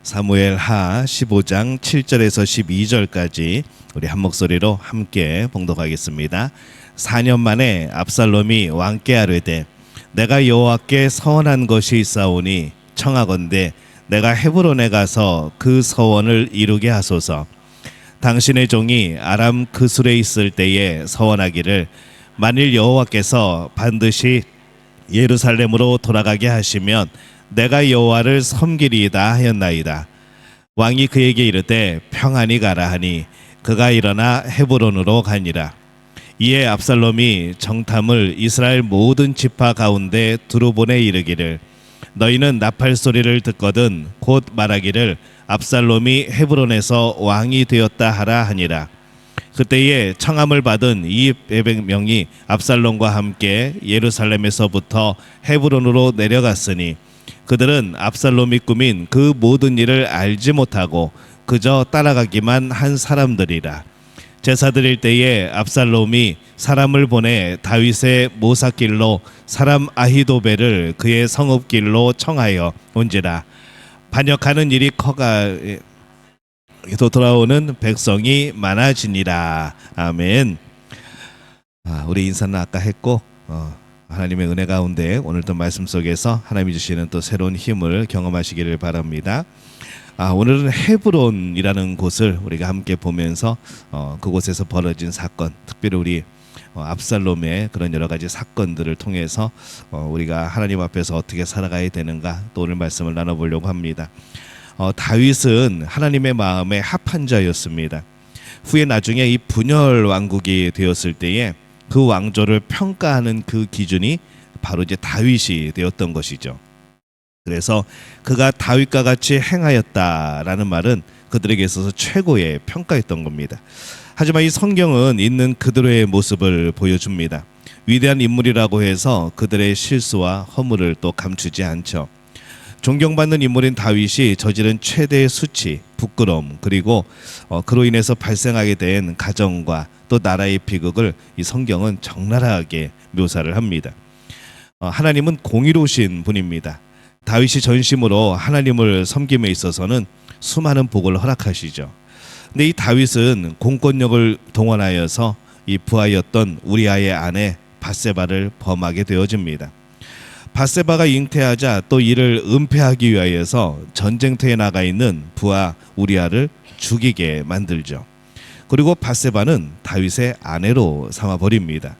사무엘하 15장 7절에서 12절까지 우리 한 목소리로 함께 봉독하겠습니다. 4년 만에 압살롬이 왕께 아뢰되 내가 여호와께 서원한 것이 있사오니 청하건대 내가 헤브론에 가서 그 서원을 이루게 하소서. 당신의 종이 아람 그술에 있을 때에 서원하기를 만일 여호와께서 반드시 예루살렘으로 돌아가게 하시면 내가 여호와를 섬기리이다 하였나이다. 왕이 그에게 이르되 평안히 가라 하니 그가 일어나 헤브론으로 가니라. 이에 압살롬이 정탐을 이스라엘 모든 지파 가운데 두루 보내 이르기를 너희는 나팔 소리를 듣거든 곧 말하기를 압살롬이 헤브론에서 왕이 되었다 하라 하니라. 그때에 청함을 받은 200명이 압살롬과 함께 예루살렘에서부터 헤브론으로 내려갔으니 그들은 압살롬이 꾸민 그 모든 일을 알지 못하고 그저 따라가기만 한 사람들이라. 제사 드릴 때에 압살롬이 사람을 보내 다윗의 모사길로 사람 아히도벨을 그의 성읍길로 청하여 온지라. 반역하는 일이 커가 또 돌아오는 백성이 많아지니라. 아멘. 우리 인사는 아까 했고 하나님의 은혜 가운데 오늘도 말씀 속에서 하나님이 주시는 또 새로운 힘을 경험하시기를 바랍니다. 오늘은 헤브론이라는 곳을 우리가 함께 보면서 그곳에서 벌어진 사건, 특별히 우리 압살롬의 그런 여러 가지 사건들을 통해서 우리가 하나님 앞에서 어떻게 살아가야 되는가 또 오늘 말씀을 나눠보려고 합니다. 다윗은 하나님의 마음에 합한 자였습니다. 후에 나중에 이 분열 왕국이 되었을 때에 그 왕조를 평가하는 그 기준이 바로 이제 다윗이 되었던 것이죠. 그래서 그가 다윗과 같이 행하였다라는 말은 그들에게 있어서 최고의 평가였던 겁니다. 하지만 이 성경은 있는 그대로의 모습을 보여줍니다. 위대한 인물이라고 해서 그들의 실수와 허물을 또 감추지 않죠. 존경받는 인물인 다윗이 저지른 최대의 수치, 부끄러움, 그리고 그로 인해서 발생하게 된 가정과 또 나라의 비극을 이 성경은 적나라하게 묘사를 합니다. 하나님은 공의로우신 분입니다. 다윗이 전심으로 하나님을 섬김에 있어서는 수많은 복을 허락하시죠. 근데 이 다윗은 공권력을 동원하여서 이 부하였던 우리아의 아내 밧세바를 범하게 되어집니다. 밧세바가 잉태하자 또 이를 은폐하기 위하여서 전쟁터에 나가 있는 부하 우리아를 죽이게 만들죠. 그리고 밧세바는 다윗의 아내로 삼아 버립니다.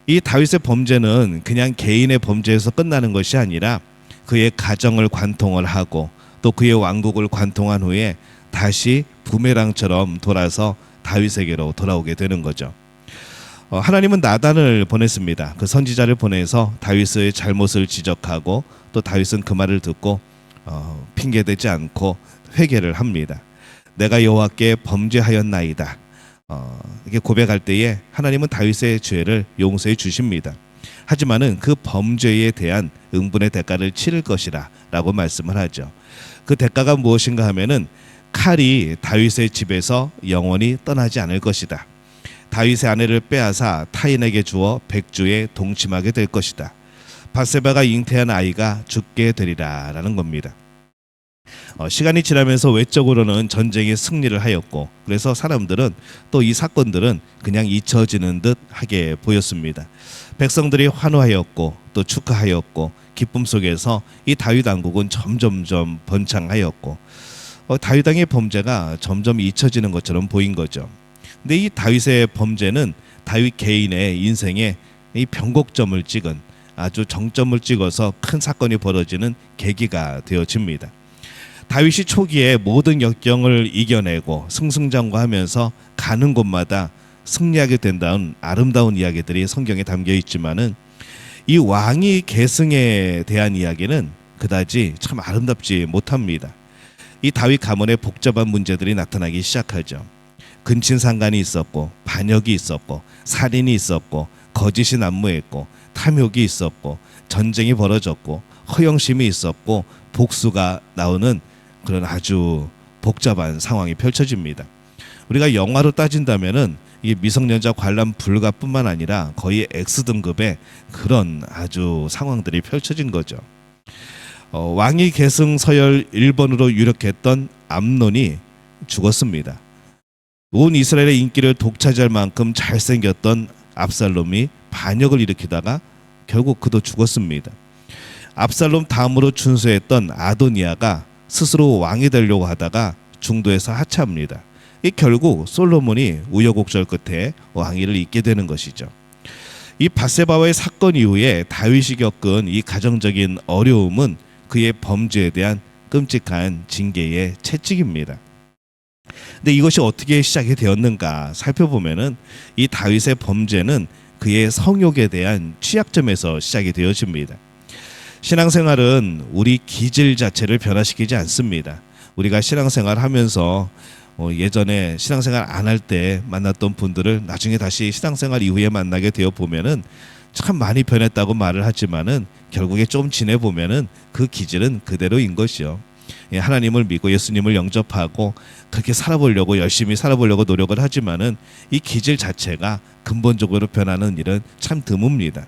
이 다윗의 범죄는 그냥 개인의 범죄에서 끝나는 것이 아니라 그의 가정을 관통을 하고 또 그의 왕국을 관통한 후에 다시 부메랑처럼 돌아서 다윗에게로 돌아오게 되는 거죠. 하나님은 나단을 보냈습니다. 그 선지자를 보내서 다윗의 잘못을 지적하고 또 다윗은 그 말을 듣고 핑계대지 않고 회개를 합니다. 내가 여호와께 범죄하였나이다. 이렇게 고백할 때에 하나님은 다윗의 죄를 용서해 주십니다. 하지만은 그 범죄에 대한 응분의 대가를 치를 것이라 라고 말씀을 하죠. 그 대가가 무엇인가 하면은 칼이 다윗의 집에서 영원히 떠나지 않을 것이다. 다윗의 아내를 빼앗아 타인에게 주어 백주에 동침하게 될 것이다. 밧세바가 잉태한 아이가 죽게 되리라 라는 겁니다. 시간이 지나면서 외적으로는 전쟁에 승리를 하였고 그래서 사람들은 또 이 사건들은 그냥 잊혀지는 듯 하게 보였습니다. 백성들이 환호하였고 또 축하하였고 기쁨 속에서 이 다윗 왕국은 점점점 번창하였고 다윗 왕의 범죄가 점점 잊혀지는 것처럼 보인 거죠. 근데 이 다윗의 범죄는 다윗 개인의 인생에 이 변곡점을 찍은 아주 정점을 찍어서 큰 사건이 벌어지는 계기가 되어집니다. 다윗이 초기에 모든 역경을 이겨내고 승승장구하면서 가는 곳마다 승리하게 된다는 아름다운 이야기들이 성경에 담겨 있지만은 이 왕이 계승에 대한 이야기는 그다지 참 아름답지 못합니다. 이 다윗 가문에 복잡한 문제들이 나타나기 시작하죠. 근친상간이 있었고 반역이 있었고 살인이 있었고 거짓이 난무했고 탐욕이 있었고 전쟁이 벌어졌고 허영심이 있었고 복수가 나오는 그런 아주 복잡한 상황이 펼쳐집니다. 우리가 영화로 따진다면은 이 미성년자 관람 불가뿐만 아니라 거의 X등급의 그런 아주 상황들이 펼쳐진 거죠. 왕위 계승 서열 1번으로 유력했던 암논이 죽었습니다. 온 이스라엘의 인기를 독차지할 만큼 잘생겼던 압살롬이 반역을 일으키다가 결국 그도 죽었습니다. 압살롬 다음으로 준수했던 아도니아가 스스로 왕이 되려고 하다가 중도에서 하차합니다. 결국 솔로몬이 우여곡절 끝에 왕위를 잇게 되는 것이죠. 이 밧세바와의 사건 이후에 다윗이 겪은 이 가정적인 어려움은 그의 범죄에 대한 끔찍한 징계의 채찍입니다. 근데 이것이 어떻게 시작이 되었는가 살펴보면은 이 다윗의 범죄는 그의 성욕에 대한 취약점에서 시작이 되어집니다. 신앙생활은 우리 기질 자체를 변화시키지 않습니다. 우리가 신앙생활 하면서 예전에 신앙생활 안 할 때 만났던 분들을 나중에 다시 신앙생활 이후에 만나게 되어 보면은 참 많이 변했다고 말을 하지만은 결국에 좀 지내 보면은 그 기질은 그대로인 것이요. 하나님을 믿고 예수님을 영접하고 그렇게 살아보려고 열심히 살아보려고 노력을 하지만은 이 기질 자체가 근본적으로 변하는 일은 참 드뭅니다.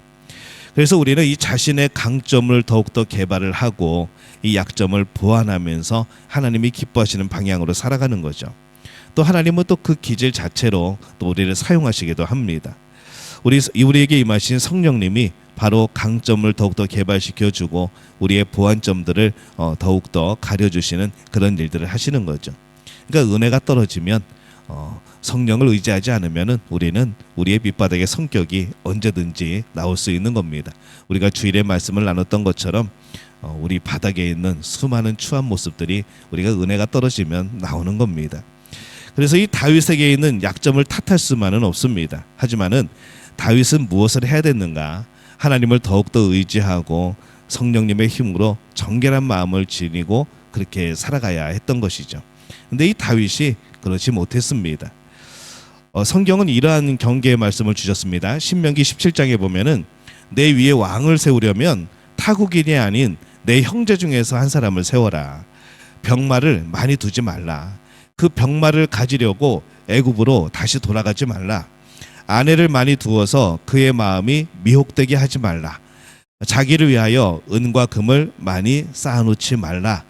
그래서 우리는 이 자신의 강점을 더욱더 개발을 하고 이 약점을 보완하면서 하나님이 기뻐하시는 방향으로 살아가는 거죠. 또 하나님은 또 그 기질 자체로 또 우리를 사용하시기도 합니다. 우리에게 임하신 성령님이 바로 강점을 더욱더 개발시켜주고 우리의 보완점들을 더욱더 가려주시는 그런 일들을 하시는 거죠. 그러니까 은혜가 떨어지면 성령을 의지하지 않으면 우리는 우리의 밑바닥의 성격이 언제든지 나올 수 있는 겁니다. 우리가 주일에 말씀을 나눴던 것처럼 우리 바닥에 있는 수많은 추한 모습들이 우리가 은혜가 떨어지면 나오는 겁니다. 그래서 이 다윗에게 있는 약점을 탓할 수만은 없습니다. 하지만은 다윗은 무엇을 해야 됐는가? 하나님을 더욱더 의지하고 성령님의 힘으로 정결한 마음을 지니고 그렇게 살아가야 했던 것이죠. 근데 이 다윗이 그렇지 못했습니다. 성경은 이러한 경계의 말씀을 주셨습니다. 신명기 17장에 보면은 내 위에 왕을 세우려면 타국인이 아닌 내 형제 중에서 한 사람을 세워라. 병마를 많이 두지 말라. 그 병마를 가지려고 애굽으로 다시 돌아가지 말라. 아내를 많이 두어서 그의 마음이 미혹되게 하지 말라. 자기를 위하여 은과 금을 많이 쌓아놓지 말라.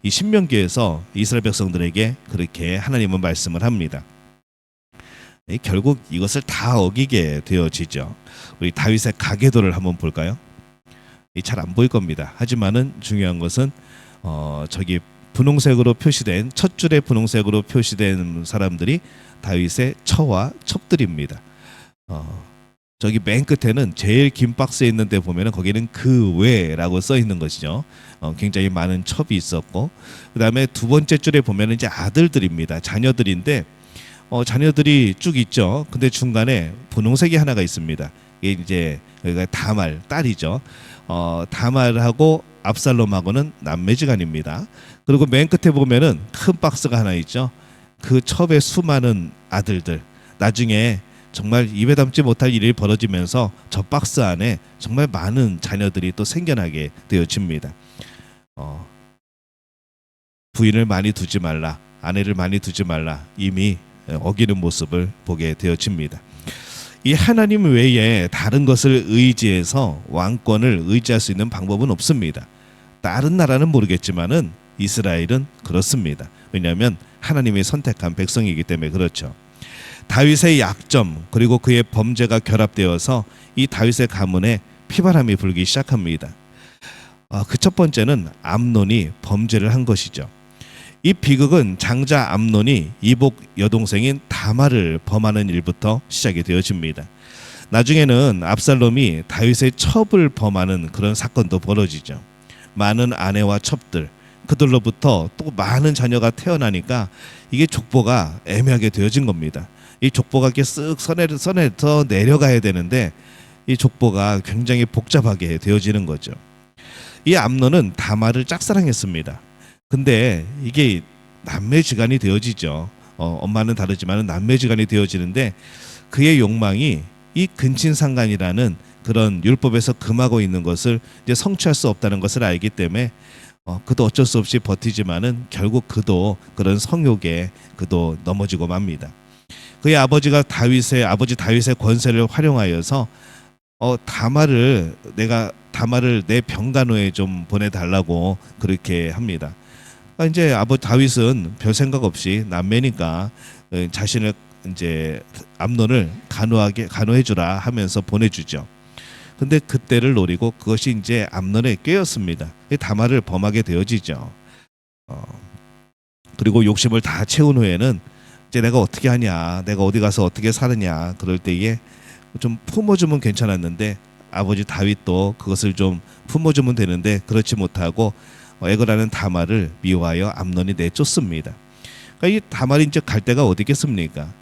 이 신명기에서 이스라엘 백성들에게 그렇게 하나님은 말씀을 합니다. 결국 이것을 다 어기게 되어지죠. 우리 다윗의 가계도를 한번 볼까요? 잘 안 보일 겁니다. 하지만은 중요한 것은 저기 분홍색으로 표시된 첫 줄에 분홍색으로 표시된 사람들이 다윗의 처와 첩들입니다. 저기 맨 끝에는 제일 긴 박스에 있는데 보면은 거기는 그 외라고 써 있는 것이죠. 굉장히 많은 첩이 있었고, 그 다음에 두 번째 줄에 보면은 이제 아들들입니다. 자녀들인데 자녀들이 쭉 있죠. 근데 중간에 분홍색이 하나가 있습니다. 이게 이제 여기가 다말 딸이죠. 다말하고 압살롬하고는 남매지간입니다. 그리고 맨 끝에 보면은 큰 박스가 하나 있죠. 그 첩의 수많은 아들들. 나중에 정말 입에 담지 못할 일이 벌어지면서 저 박스 안에 정말 많은 자녀들이 또 생겨나게 되어집니다. 부인을 많이 두지 말라, 아내를 많이 두지 말라, 이미 어기는 모습을 보게 되어집니다. 이 하나님 외에 다른 것을 의지해서 왕권을 의지할 수 있는 방법은 없습니다. 다른 나라는 모르겠지만은 이스라엘은 그렇습니다. 왜냐하면 하나님이 선택한 백성이기 때문에 그렇죠. 다윗의 약점 그리고 그의 범죄가 결합되어서 이 다윗의 가문에 피바람이 불기 시작합니다. 그 첫 번째는 암논이 범죄를 한 것이죠. 이 비극은 장자 암논이 이복 여동생인 다말을 범하는 일부터 시작이 되어집니다. 나중에는 압살롬이 다윗의 첩을 범하는 그런 사건도 벌어지죠. 많은 아내와 첩들, 그들로부터 또 많은 자녀가 태어나니까 이게 족보가 애매하게 되어진 겁니다. 이 족보가 이렇게 쓱 선에서 내려가야 되는데 이 족보가 굉장히 복잡하게 되어지는 거죠. 이 암논은 다말을 짝사랑했습니다. 근데 이게 남매지간이 되어지죠. 엄마는 다르지만 남매지간이 되어지는데 그의 욕망이 이 근친상간이라는 그런 율법에서 금하고 있는 것을 이제 성취할 수 없다는 것을 알기 때문에 그도 어쩔 수 없이 버티지만은 결국 그도 그런 성욕에 그도 넘어지고 맙니다. 그의 아버지 다윗의 권세를 활용하여서 다말을 내 병간호에 좀 보내달라고 그렇게 합니다. 이제 아버지 다윗은 별 생각 없이 남매니까 자신을 이제 암논을 간호해주라 하면서 보내주죠. 근데 그때를 노리고 그것이 이제 암논의 꾀였습니다. 다말을 범하게 되어지죠. 그리고 욕심을 다 채운 후에는 이제 내가 어떻게 하냐, 내가 어디 가서 어떻게 사느냐, 그럴 때에 좀 품어주면 괜찮았는데 아버지 다윗도 그것을 좀 품어주면 되는데 그렇지 못하고 에그라는 다말을 미워하여 암논이 내쫓습니다. 그러니까 이 다말이 이제 갈 데가 어디겠습니까?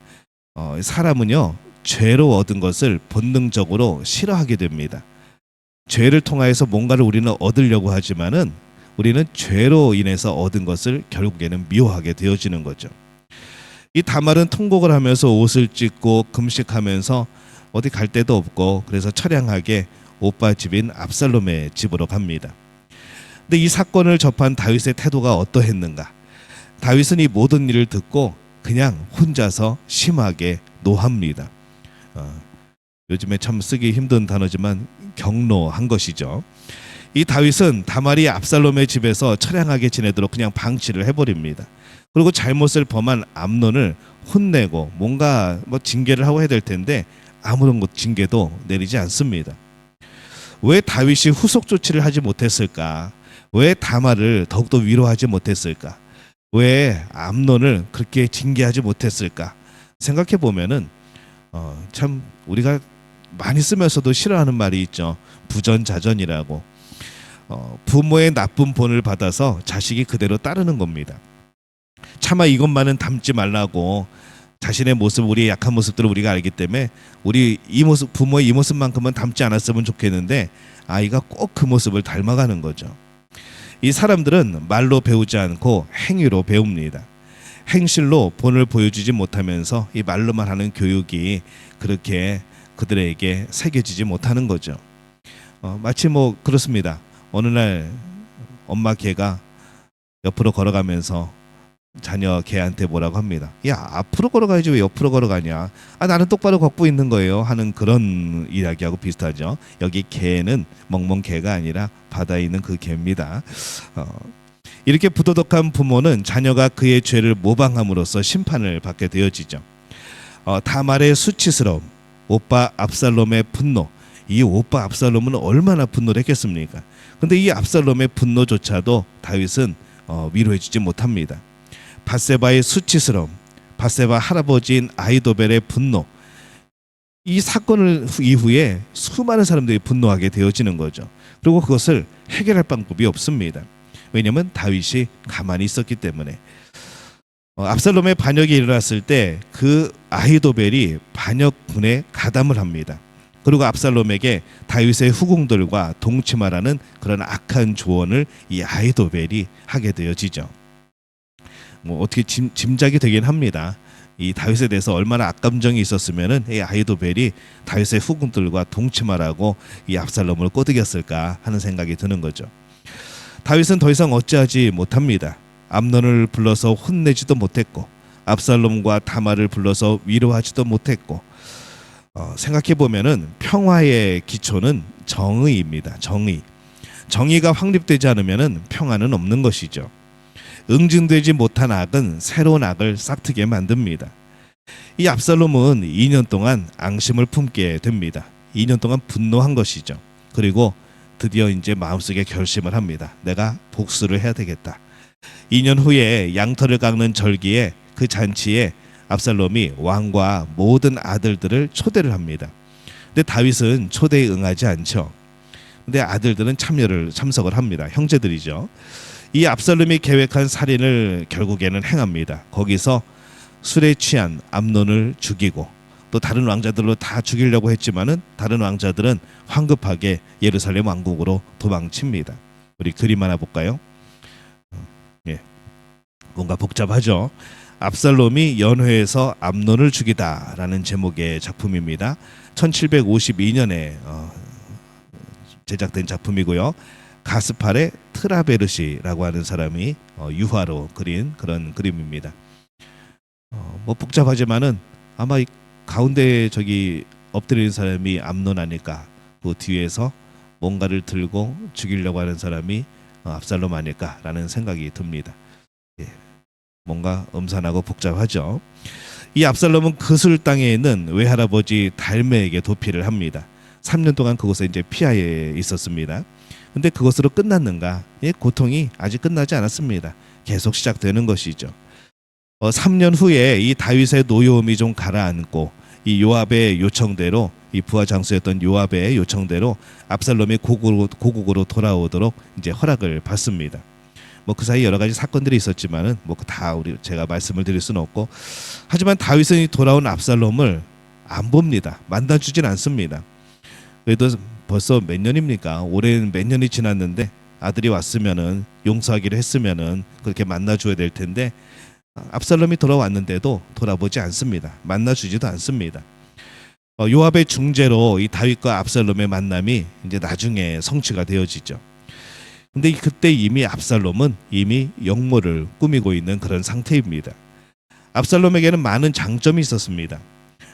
사람은요 죄로 얻은 것을 본능적으로 싫어하게 됩니다. 죄를 통하여서 뭔가를 우리는 얻으려고 하지만은 우리는 죄로 인해서 얻은 것을 결국에는 미워하게 되어지는 거죠. 이 다말은 통곡을 하면서 옷을 찢고 금식하면서 어디 갈 데도 없고 그래서 처량하게 오빠 집인 압살롬의 집으로 갑니다. 근데 이 사건을 접한 다윗의 태도가 어떠했는가? 다윗은 이 모든 일을 듣고 그냥 혼자서 심하게 노합니다. 요즘에 참 쓰기 힘든 단어지만 경노한 것이죠. 이 다윗은 다말이 압살롬의 집에서 처량하게 지내도록 그냥 방치를 해버립니다. 그리고 잘못을 범한 암논을 혼내고 뭔가 징계를 하고 해야 될 텐데 아무런 징계도 내리지 않습니다. 왜 다윗이 후속 조치를 하지 못했을까? 왜 다말을 더욱더 위로하지 못했을까? 왜 암논을 그렇게 징계하지 못했을까? 생각해 보면은 참 우리가 많이 쓰면서도 싫어하는 말이 있죠. 부전자전이라고. 부모의 나쁜 본을 받아서 자식이 그대로 따르는 겁니다. 차마 이것만은 담지 말라고 자신의 모습, 우리의 약한 모습들을 우리가 알기 때문에 우리 이 모습, 부모의 이 모습만큼은 담지 않았으면 좋겠는데 아이가 꼭 그 모습을 닮아가는 거죠. 이 사람들은 말로 배우지 않고 행위로 배웁니다. 행실로 본을 보여주지 못하면서 이 말로만 하는 교육이 그렇게 그들에게 새겨지지 못하는 거죠. 마치 그렇습니다. 어느 날 엄마 개가 옆으로 걸어가면서 자녀 개한테 뭐라고 합니다. 야, 앞으로 걸어가야지 왜 옆으로 걸어가냐? 나는 똑바로 걷고 있는 거예요 하는 그런 이야기하고 비슷하죠. 여기 개는 멍멍 개가 아니라 바다에 있는 그 개입니다. 이렇게 부도덕한 부모는 자녀가 그의 죄를 모방함으로써 심판을 받게 되어지죠. 다말의 수치스러움, 오빠 압살롬의 분노. 이 오빠 압살롬은 얼마나 분노를 했겠습니까? 근데 이 압살롬의 분노조차도 다윗은 위로해주지 못합니다. 밧세바의 수치스러움, 밧세바 할아버지인 아히도벨의 분노, 이 사건을 이후에 수많은 사람들이 분노하게 되어지는 거죠. 그리고 그것을 해결할 방법이 없습니다. 왜냐하면 다윗이 가만히 있었기 때문에. 압살롬의 반역이 일어났을 때 그 아히도벨이 반역군에 가담을 합니다. 그리고 압살롬에게 다윗의 후궁들과 동침하라는 그런 악한 조언을 이 아히도벨이 하게 되어지죠. 어떻게 짐작이 되긴 합니다. 이 다윗에 대해서 얼마나 악감정이 있었으면은 이 아히도벨이 다윗의 후궁들과 동침하라고 이 압살롬을 꼬드겼을까 하는 생각이 드는 거죠. 다윗은 더 이상 어찌하지 못합니다. 암논을 불러서 혼내지도 못했고 압살롬과 다말을 불러서 위로하지도 못했고 생각해 보면은 평화의 기초는 정의입니다. 정의가 확립되지 않으면은 평화는 없는 것이죠. 응징되지 못한 악은 새로운 악을 싹트게 만듭니다. 이 압살롬은 2년 동안 앙심을 품게 됩니다. 2년 동안 분노한 것이죠. 그리고 드디어 이제 마음속에 결심을 합니다. 내가 복수를 해야 되겠다. 2년 후에 양털을 깎는 절기에 그 잔치에 압살롬이 왕과 모든 아들들을 초대를 합니다. 근데 다윗은 초대에 응하지 않죠. 근데 아들들은 참석을 합니다. 형제들이죠. 이 압살롬이 계획한 살인을 결국에는 행합니다. 거기서 술에 취한 암논을 죽이고 또 다른 왕자들로 다 죽이려고 했지만은 다른 왕자들은 황급하게 예루살렘 왕국으로 도망칩니다. 우리 그림 하나 볼까요? 예, 뭔가 복잡하죠. 압살롬이 연회에서 암논을 죽이다라는 제목의 작품입니다. 1752년에 제작된 작품이고요. 가스팔의 트라베르시라고 하는 사람이 유화로 그린 그런 그림입니다. 복잡하지만은 아마 이 가운데 저기 엎드리는 사람이 암논 아닐까 그 뒤에서 뭔가를 들고 죽이려고 하는 사람이 압살롬 아닐까라는 생각이 듭니다. 예, 뭔가 음산하고 복잡하죠. 이 압살롬은 그술 땅에 있는 외할아버지 달메에게 도피를 합니다. 3년 동안 그곳에 이제 피하에 있었습니다. 근데 그것으로 끝났는가? 예, 고통이 아직 끝나지 않았습니다. 계속 시작되는 것이죠. 3년 후에 이 다윗의 노여움이 좀 가라앉고 이 요압의 요청대로, 이 부하 장수였던 요압의 요청대로 압살롬이 고국으로 돌아오도록 이제 허락을 받습니다. 뭐 그 사이 여러 가지 사건들이 있었지만은 뭐 다 제가 말씀을 드릴 수는 없고, 하지만 다윗은 돌아온 압살롬을 안 봅니다. 만나주진 않습니다. 그래도 벌써 몇 년입니까? 올해는 몇 년이 지났는데 아들이 왔으면은 용서하기로 했으면은 그렇게 만나줘야 될 텐데 압살롬이 돌아왔는데도 돌아보지 않습니다. 만나주지도 않습니다. 요압의 중재로 이 다윗과 압살롬의 만남이 이제 나중에 성취가 되어지죠. 근데 그때 이미 압살롬은 이미 역모를 꾸미고 있는 그런 상태입니다. 압살롬에게는 많은 장점이 있었습니다.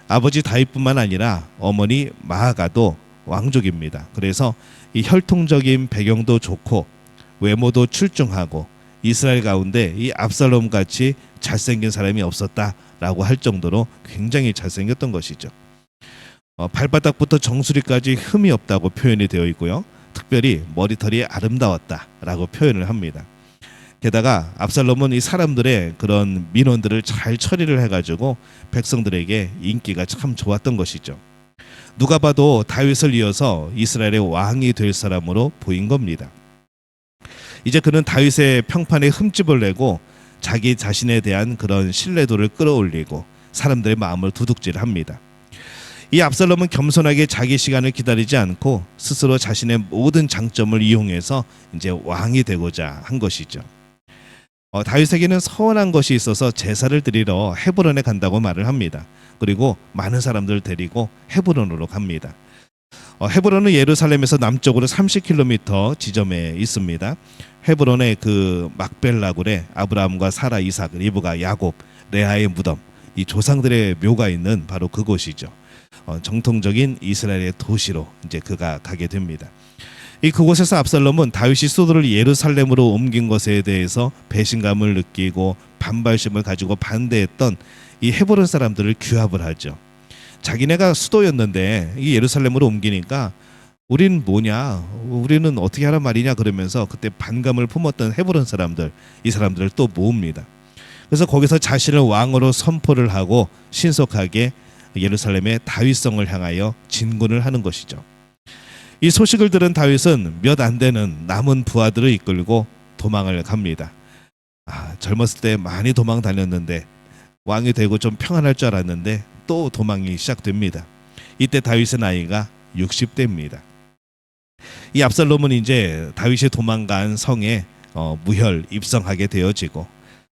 아버지 다윗뿐만 아니라 어머니 마아가도 왕족입니다. 그래서 이 혈통적인 배경도 좋고 외모도 출중하고 이스라엘 가운데 이 압살롬 같이 잘생긴 사람이 없었다라고 할 정도로 굉장히 잘생겼던 것이죠. 발바닥부터 정수리까지 흠이 없다고 표현이 되어 있고요. 특별히 머리털이 아름다웠다라고 표현을 합니다. 게다가 압살롬은 이 사람들의 그런 민원들을 잘 처리를 해가지고 백성들에게 인기가 참 좋았던 것이죠. 누가 봐도 다윗을 이어서 이스라엘의 왕이 될 사람으로 보인 겁니다. 이제 그는 다윗의 평판에 흠집을 내고 자기 자신에 대한 그런 신뢰도를 끌어올리고 사람들의 마음을 두둑질합니다. 이 압살롬은 겸손하게 자기 시간을 기다리지 않고 스스로 자신의 모든 장점을 이용해서 이제 왕이 되고자 한 것이죠. 다윗에게는 서운한 것이 있어서 제사를 드리러 헤브론에 간다고 말을 합니다. 그리고 많은 사람들을 데리고 헤브론으로 갑니다. 헤브론은 예루살렘에서 남쪽으로 30km 지점에 있습니다. 헤브론의 그 막벨라굴에 아브라함과 사라, 이삭, 리브가, 야곱, 레아의 무덤, 이 조상들의 묘가 있는 바로 그곳이죠. 정통적인 이스라엘의 도시로 이제 그가 가게 됩니다. 그곳에서 압살롬은 다윗이 수도를 예루살렘으로 옮긴 것에 대해서 배신감을 느끼고 반발심을 가지고 반대했던 이 헤브론 사람들을 규합을 하죠. 자기네가 수도였는데 이 예루살렘으로 옮기니까 우린 뭐냐, 우리는 어떻게 하란 말이냐 그러면서 그때 반감을 품었던 헤브론 사람들, 이 사람들을 또 모읍니다. 그래서 거기서 자신을 왕으로 선포를 하고 신속하게 예루살렘의 다윗성을 향하여 진군을 하는 것이죠. 이 소식을 들은 다윗은 몇 안 되는 남은 부하들을 이끌고 도망을 갑니다. 젊었을 때 많이 도망 다녔는데 왕이 되고 좀 평안할 줄 알았는데 또 도망이 시작됩니다. 이때 다윗의 나이가 60대입니다. 이 압살롬은 이제 다윗이 도망간 성에 무혈 입성하게 되어지고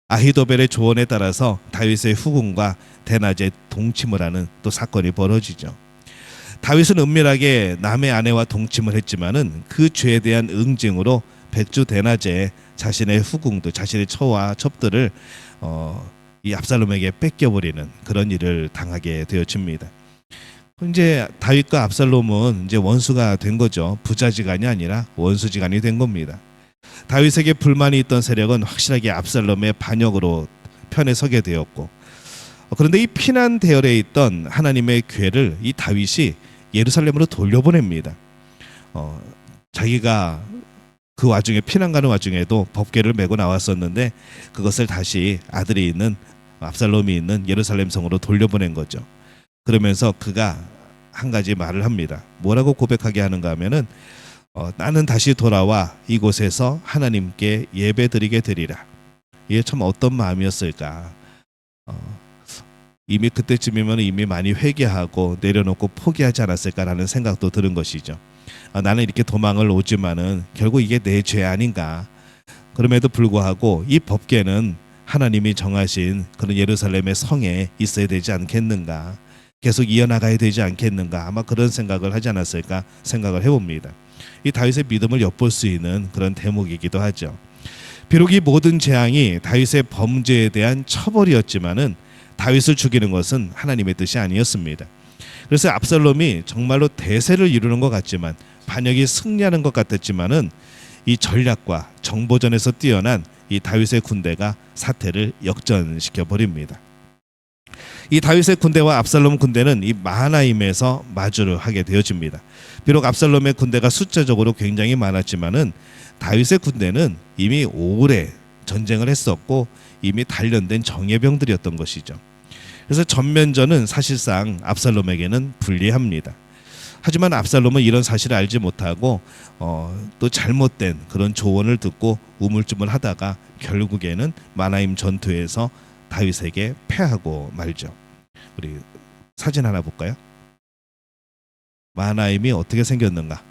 아히도벨의 조언에 따라서 다윗의 후궁과 대낮에 동침을 하는 또 사건이 벌어지죠. 다윗은 은밀하게 남의 아내와 동침을 했지만은 그 죄에 대한 응징으로 백주 대낮에 자신의 후궁들, 자신의 처와 첩들을 이 압살롬에게 뺏겨버리는 그런 일을 당하게 되어집니다. 이제 다윗과 압살롬은 이제 원수가 된 거죠. 부자지간이 아니라 원수지간이 된 겁니다. 다윗에게 불만이 있던 세력은 확실하게 압살롬의 반역으로 편에 서게 되었고, 그런데 이 피난 대열에 있던 하나님의 괴를 이 다윗이 예루살렘으로 돌려보냅니다. 자기가 그 와중에 피난 가는 와중에도 법궤를 메고 나왔었는데 그것을 다시 아들이 있는 압살롬이 있는 예루살렘 성으로 돌려보낸 거죠. 그러면서 그가 한 가지 말을 합니다. 뭐라고 고백하게 하는가 하면은 나는 다시 돌아와 이곳에서 하나님께 예배드리게 되리라. 이게 참 어떤 마음이었을까. 이미 그때쯤이면 이미 많이 회개하고 내려놓고 포기하지 않았을까라는 생각도 드는 것이죠. 나는 이렇게 도망을 오지만은 결국 이게 내 죄 아닌가. 그럼에도 불구하고 이 법궤는 하나님이 정하신 그런 예루살렘의 성에 있어야 되지 않겠는가. 계속 이어나가야 되지 않겠는가. 아마 그런 생각을 하지 않았을까 생각을 해봅니다. 이 다윗의 믿음을 엿볼 수 있는 그런 대목이기도 하죠. 비록 이 모든 재앙이 다윗의 범죄에 대한 처벌이었지만은 다윗을 죽이는 것은 하나님의 뜻이 아니었습니다. 그래서 압살롬이 정말로 대세를 이루는 것 같지만, 반역이 승리하는 것 같았지만은 이 전략과 정보전에서 뛰어난 이 다윗의 군대가 사태를 역전시켜 버립니다. 이 다윗의 군대와 압살롬 군대는 이 마하나임에서 마주를 하게 되어집니다. 비록 압살롬의 군대가 숫자적으로 굉장히 많았지만은 다윗의 군대는 이미 오래 전쟁을 했었고 이미 단련된 정예병들이었던 것이죠. 그래서 전면전은 사실상 압살롬에게는 불리합니다. 하지만 압살롬은 이런 사실을 알지 못하고 또 잘못된 그런 조언을 듣고 우물쭈물하다가 결국에는 마나임 전투에서 다윗에게 패하고 말죠. 우리 사진 하나 볼까요? 마나임이 어떻게 생겼는가?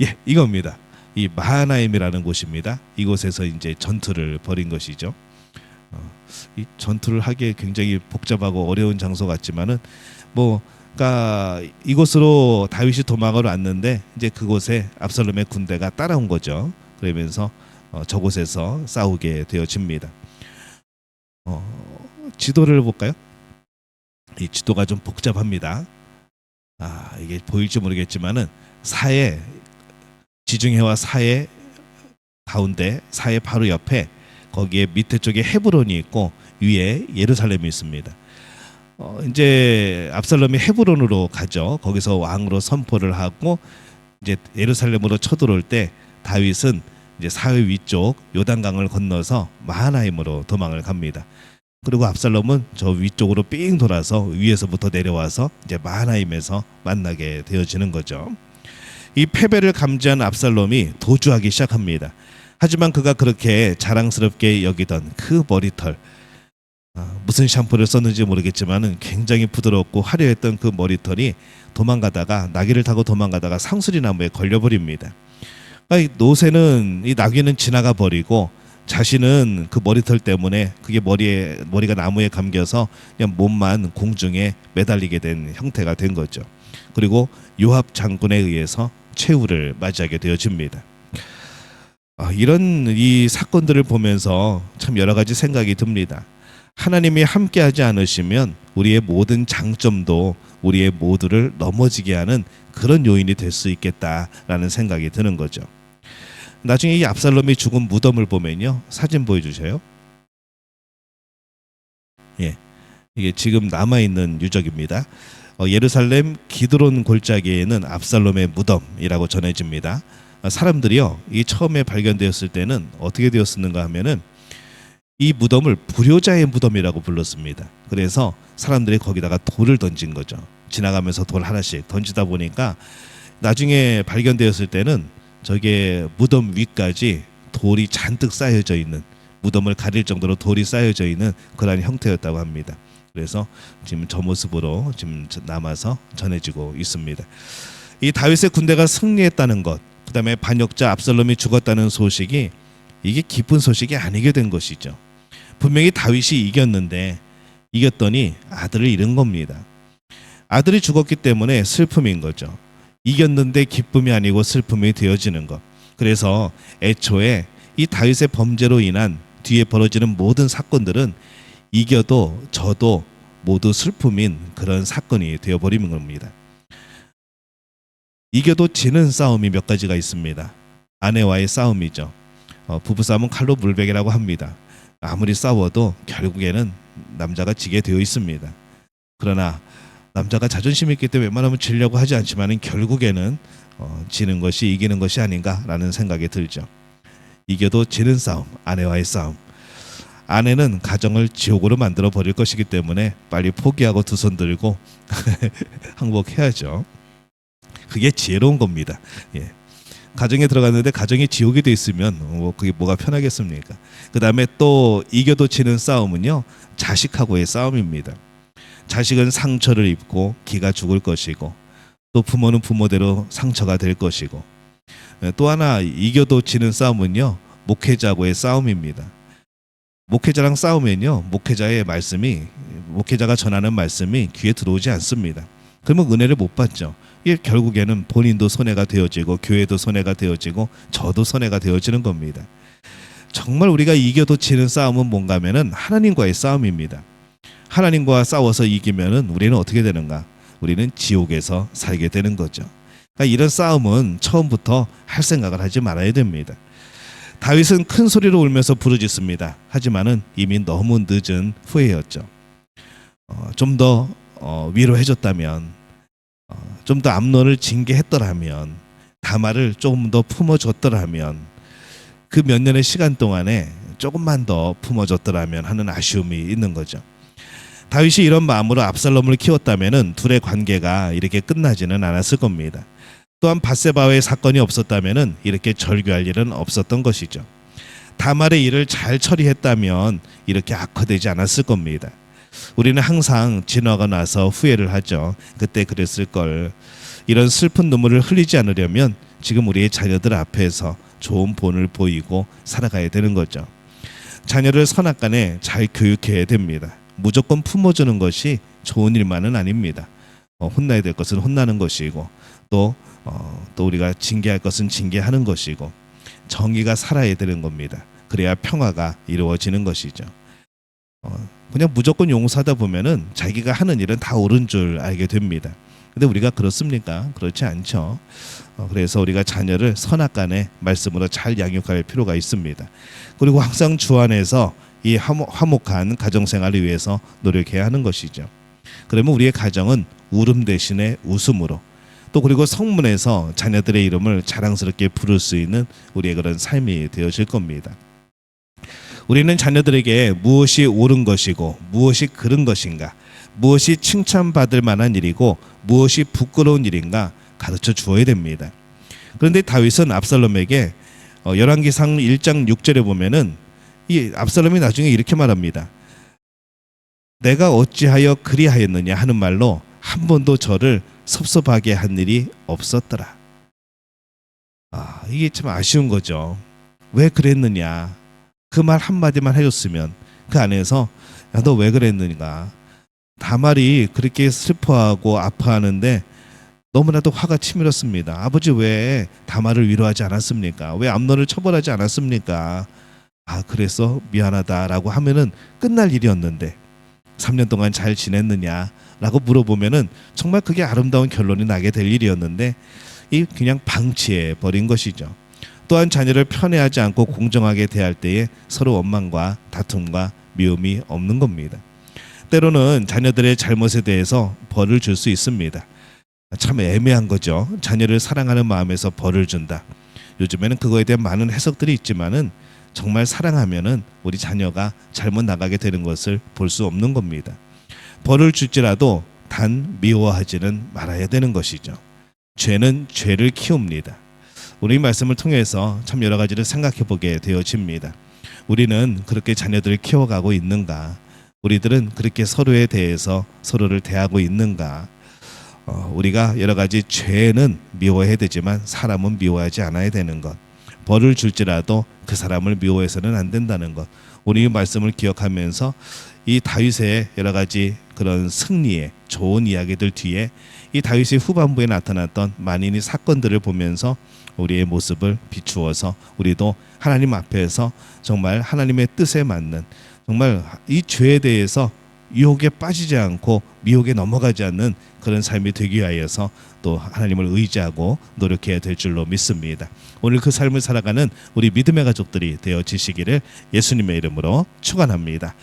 예, 이겁니다. 이 마하나임이라는 곳입니다. 이곳에서 이제 전투를 벌인 것이죠. 이 전투를 하기에 굉장히 복잡하고 어려운 장소 같지만은 그러니까 이곳으로 다윗이 도망을 왔는데 이제 그곳에 압살롬의 군대가 따라온 거죠. 그러면서 저곳에서 싸우게 되어집니다. 지도를 볼까요? 이 지도가 좀 복잡합니다. 이게 보일지 모르겠지만은 사해, 지중해와 사해 가운데, 사해 바로 옆에 거기에 밑에 쪽에 헤브론이 있고 위에 예루살렘이 있습니다. 이제 압살롬이 헤브론으로 가죠. 거기서 왕으로 선포를 하고 이제 예루살렘으로 쳐들어올 때 다윗은 이제 사해 위쪽 요단강을 건너서 마하나임으로 도망을 갑니다. 그리고 압살롬은 저 위쪽으로 삥 돌아서 위에서부터 내려와서 이제 마하나임에서 만나게 되어지는 거죠. 이 패배를 감지한 압살롬이 도주하기 시작합니다. 하지만 그가 그렇게 자랑스럽게 여기던 그 머리털, 무슨 샴푸를 썼는지 모르겠지만은 굉장히 부드럽고 화려했던 그 머리털이 도망가다가 나귀를 타고 도망가다가 상수리 나무에 걸려버립니다. 이 노새는, 이 나귀는 지나가 버리고 자신은 그 머리털 때문에 그게 머리가 나무에 감겨서 그냥 몸만 공중에 매달리게 된 형태가 된 거죠. 그리고 요압 장군에 의해서 최후를 맞이하게 되어집니다. 이런 이 사건들을 보면서 참 여러 가지 생각이 듭니다. 하나님이 함께하지 않으시면 우리의 모든 장점도 우리의 모두를 넘어지게 하는 그런 요인이 될 수 있겠다라는 생각이 드는 거죠. 나중에 이 압살롬이 죽은 무덤을 보면요, 사진 보여주세요. 예, 이게 지금 남아있는 유적입니다. 예루살렘 기드론 골짜기에는 압살롬의 무덤이라고 전해집니다. 사람들이요, 이 처음에 발견되었을 때는 어떻게 되었었는가 하면은 이 무덤을 불효자의 무덤이라고 불렀습니다. 그래서 사람들이 거기다가 돌을 던진 거죠. 지나가면서 돌 하나씩 던지다 보니까 나중에 발견되었을 때는 저게 무덤 위까지 돌이 잔뜩 쌓여져 있는, 무덤을 가릴 정도로 돌이 쌓여져 있는 그러한 형태였다고 합니다. 그래서 지금 저 모습으로 지금 남아서 전해지고 있습니다. 이 다윗의 군대가 승리했다는 것, 그다음에 반역자 압살롬이 죽었다는 소식이 이게 기쁜 소식이 아니게 된 것이죠. 분명히 다윗이 이겼더니 아들을 잃은 겁니다. 아들이 죽었기 때문에 슬픔인 거죠. 이겼는데 기쁨이 아니고 슬픔이 되어지는 것. 그래서 애초에 이 다윗의 범죄로 인한 뒤에 벌어지는 모든 사건들은 이겨도 져도 모두 슬픔인 그런 사건이 되어버리는 겁니다. 이겨도 지는 싸움이 몇 가지가 있습니다. 아내와의 싸움이죠. 부부싸움은 칼로 물베기라고 합니다. 아무리 싸워도 결국에는 남자가 지게 되어 있습니다. 그러나 남자가 자존심이 있기 때문에 웬만하면 지려고 하지 않지만 결국에는 지는 것이 이기는 것이 아닌가라는 생각이 들죠. 이겨도 지는 싸움, 아내와의 싸움. 아내는 가정을 지옥으로 만들어 버릴 것이기 때문에 빨리 포기하고 두 손 들고 항복해야죠. 그게 지혜로운 겁니다. 예. 가정에 들어갔는데 가정이 지옥이 돼 있으면 그게 뭐가 편하겠습니까? 그 다음에 또 이겨도 지는 싸움은요, 자식하고의 싸움입니다. 자식은 상처를 입고 기가 죽을 것이고, 또 부모는 부모대로 상처가 될 것이고, 또 하나 이겨도 지는 싸움은요, 목회자하고의 싸움입니다. 목회자랑 싸우면요, 목회자가 전하는 말씀이 귀에 들어오지 않습니다. 그러면 은혜를 못 받죠. 이게 결국에는 본인도 손해가 되어지고 교회도 손해가 되어지고 저도 손해가 되어지는 겁니다. 정말 우리가 이겨도 지는 싸움은 뭔가 하면은 하나님과의 싸움입니다. 하나님과 싸워서 이기면은 우리는 어떻게 되는가? 우리는 지옥에서 살게 되는 거죠. 그러니까 이런 싸움은 처음부터 할 생각을 하지 말아야 됩니다. 다윗은 큰 소리로 울면서 부르짖습니다. 하지만은 이미 너무 늦은 후회였죠. 좀 더 위로해줬다면, 좀 더 암논을 징계했더라면, 다말을 조금 더 품어줬더라면, 그 몇 년의 시간 동안에 조금만 더 품어줬더라면 하는 아쉬움이 있는 거죠. 다윗이 이런 마음으로 압살롬을 키웠다면은 둘의 관계가 이렇게 끝나지는 않았을 겁니다. 또한 밧세바와의 사건이 없었다면은 이렇게 절교할 일은 없었던 것이죠. 다말의 일을 잘 처리했다면 이렇게 악화되지 않았을 겁니다. 우리는 항상 지나고 나서 후회를 하죠. 그때 그랬을 걸. 이런 슬픈 눈물을 흘리지 않으려면 지금 우리의 자녀들 앞에서 좋은 본을 보이고 살아가야 되는 거죠. 자녀를 선악간에 잘 교육해야 됩니다. 무조건 품어주는 것이 좋은 일만은 아닙니다. 혼나야 될 것은 혼나는 것이고 또 우리가 징계할 것은 징계하는 것이고 정의가 살아야 되는 겁니다. 그래야 평화가 이루어지는 것이죠. 그냥 무조건 용서하다 보면은 자기가 하는 일은 다 옳은 줄 알게 됩니다. 근데 우리가 그렇습니까? 그렇지 않죠. 그래서 우리가 자녀를 선악간의 말씀으로 잘 양육할 필요가 있습니다. 그리고 항상 주 안에서 이 화목한 가정생활을 위해서 노력해야 하는 것이죠. 그러면 우리의 가정은 울음 대신에 웃음으로 또 그리고 성문에서 자녀들의 이름을 자랑스럽게 부를 수 있는 우리의 그런 삶이 되어질 겁니다. 우리는 자녀들에게 무엇이 옳은 것이고 무엇이 그른 것인가, 무엇이 칭찬받을 만한 일이고 무엇이 부끄러운 일인가 가르쳐 주어야 됩니다. 그런데 다윗은 압살롬에게 열왕기상 1장 6절에 보면은 이 압살롬이 나중에 이렇게 말합니다. 내가 어찌하여 그리하였느냐 하는 말로 한 번도 저를 섭섭하게 한 일이 없었더라. 이게 참 아쉬운 거죠. 왜 그랬느냐. 그 말 한마디만 해줬으면 그 안에서 야, 너 왜 그랬느냐. 다말이 그렇게 슬퍼하고 아파하는데 너무나도 화가 치밀었습니다. 아버지 왜 다말을 위로하지 않았습니까? 왜 암논을 처벌하지 않았습니까? 그래서 미안하다라고 하면은 끝날 일이었는데 3년 동안 잘 지냈느냐라고 물어보면은 정말 그게 아름다운 결론이 나게 될 일이었는데 그냥 방치해 버린 것이죠. 또한 자녀를 편애하지 않고 공정하게 대할 때에 서로 원망과 다툼과 미움이 없는 겁니다. 때로는 자녀들의 잘못에 대해서 벌을 줄 수 있습니다. 참 애매한 거죠. 자녀를 사랑하는 마음에서 벌을 준다. 요즘에는 그거에 대한 많은 해석들이 있지만은 정말 사랑하면은 우리 자녀가 잘못 나가게 되는 것을 볼 수 없는 겁니다. 벌을 줄지라도 단 미워하지는 말아야 되는 것이죠. 죄는 죄를 키웁니다. 우리 말씀을 통해서 참 여러 가지를 생각해 보게 되어집니다. 우리는 그렇게 자녀들을 키워가고 있는가? 우리들은 그렇게 서로에 대해서 서로를 대하고 있는가? 우리가 여러 가지 죄는 미워해야 되지만 사람은 미워하지 않아야 되는 것. 벌을 줄지라도 그 사람을 미워해서는 안 된다는 것. 우리 이 말씀을 기억하면서 이 다윗의 여러 가지 그런 승리의 좋은 이야기들 뒤에 이 다윗의 후반부에 나타났던 만인의 사건들을 보면서 우리의 모습을 비추어서 우리도 하나님 앞에서 정말 하나님의 뜻에 맞는 정말 이 죄에 대해서 유혹에 빠지지 않고 미혹에 넘어가지 않는 그런 삶이 되기 위하여서 또 하나님을 의지하고 노력해야 될 줄로 믿습니다. 오늘 그 삶을 살아가는 우리 믿음의 가족들이 되어지시기를 예수님의 이름으로 축원합니다.